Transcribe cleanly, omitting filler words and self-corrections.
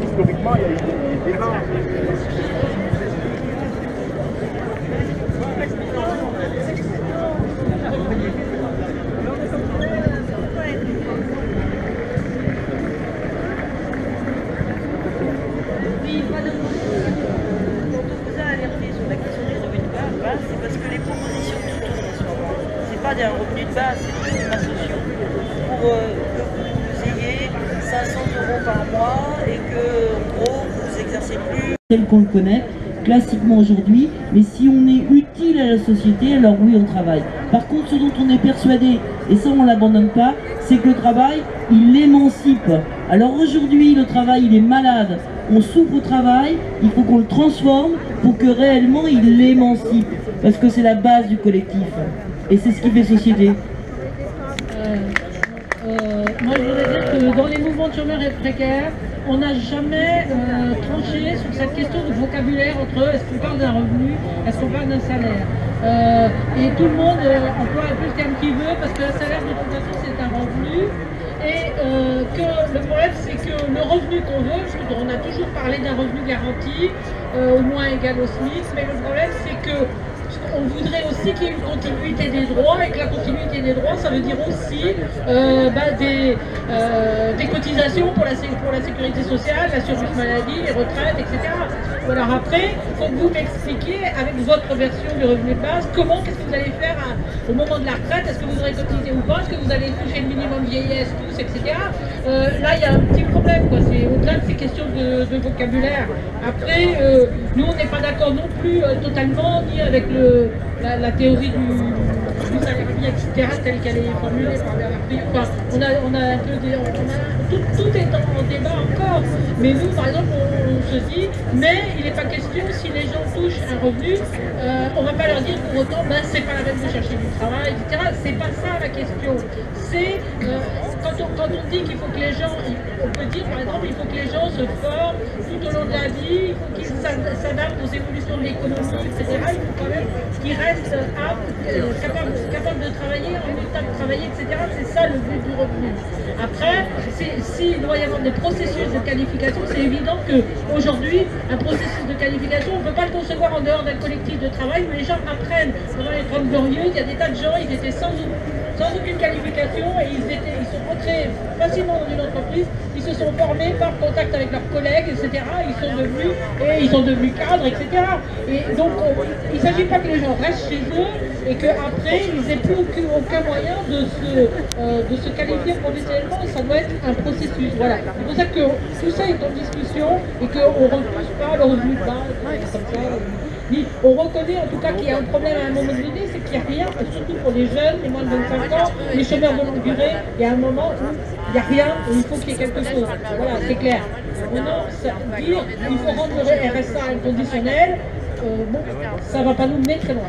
Historiquement, il y a eu des débats. Oui, madame, quand on vous a alerté sur la question des revenus de base, c'est parce que les propositions qui tournent en ce moment, c'est pas d'un revenu de base, c'est des minima sociaux. Pour que vous ayez 500 € par mois et que, en gros, vous exercez plus tel qu'on le connaît classiquement aujourd'hui, mais si on est utile à la société, alors oui, on travaille. Par contre, ce dont on est persuadé, et ça on ne l'abandonne pas, c'est que le travail, il émancipe. Alors aujourd'hui, le travail, il est malade, on souffre au travail, il faut qu'on le transforme pour que réellement il l'émancipe, parce que c'est la base du collectif, et c'est ce qui fait société. Moi je voudrais dire que dans les mouvements de chômeurs et précaires, on n'a jamais tranché sur cette question de vocabulaire entre est-ce qu'on parle d'un revenu, est-ce qu'on parle d'un salaire. Et tout le monde emploie un peu le terme qu'il veut parce que le salaire de toute façon c'est un revenu. Et que le problème c'est que le revenu qu'on veut, parce qu'on a toujours parlé d'un revenu garanti, au moins égal au SMIC, mais le problème c'est que on voudrait aussi qu'il y ait une continuité des droits, et que la continuité des droits, ça veut dire aussi des cotisations pour la sécurité sociale, l'assurance maladie, les retraites, etc. Alors après, il faut que vous m'expliquiez, avec votre version du revenu de base, qu'est-ce que vous allez faire au moment de la retraite, est-ce que vous aurez cotisé ou pas, est-ce que vous allez toucher le minimum vieillesse, tous, etc. Là, il y a un petit problème, quoi. C'est au-delà de ces questions de vocabulaire. Après, nous, on n'est pas d'accord non plus totalement, ni avec la théorie du salarié, etc., telle qu'elle est formulée par Bernard Pivot. Enfin, on a un peu tout est en débat encore. Mais nous, par exemple, on se dit, mais il n'est pas question, si les gens touchent un revenu, on ne va pas leur dire pour autant, c'est pas la peine de chercher du travail, etc. C'est pas ça la question. C'est quand on dit qu'il faut que les gens, on peut dire par exemple, il faut que les gens se forment tout au long de la vie, il faut qu'ils s'adaptent aux évolutions de l'économie, etc. Il faut quand même qu'ils restent aptes, capables de travailler, en état de travailler, etc. C'est ça le but du revenu. Après, s'il doit y avoir des processus de qualification, c'est évident qu'aujourd'hui, un processus de qualification, on ne peut pas le concevoir en dehors d'un collectif de travail où les gens apprennent. Pendant les 30 glorieuses, il y a des tas de gens, ils étaient sans aucune qualification et ils sont entrés facilement dans une entreprise, ils se sont formés par contact avec leurs collègues, etc. Ils sont devenus cadres, etc. Et donc, il ne s'agit pas que les gens restent chez eux et qu'après, ils n'aient plus aucun moyen de se qualifier professionnellement. Ça doit être un processus. Voilà. C'est pour ça que tout ça est en discussion et qu'on ne repousse pas le revenu de base, comme ça. On reconnaît en tout cas qu'il y a un problème à un moment donné, c'est qu'il n'y a rien, surtout pour les jeunes, les moins de 25 ans, les chômeurs de longue durée, il y a un moment où il n'y a rien et il faut qu'il y ait quelque chose. Voilà, c'est clair. Maintenant, dire qu'il faut rendre le RSA inconditionnel, ça ne va pas nous mener très loin.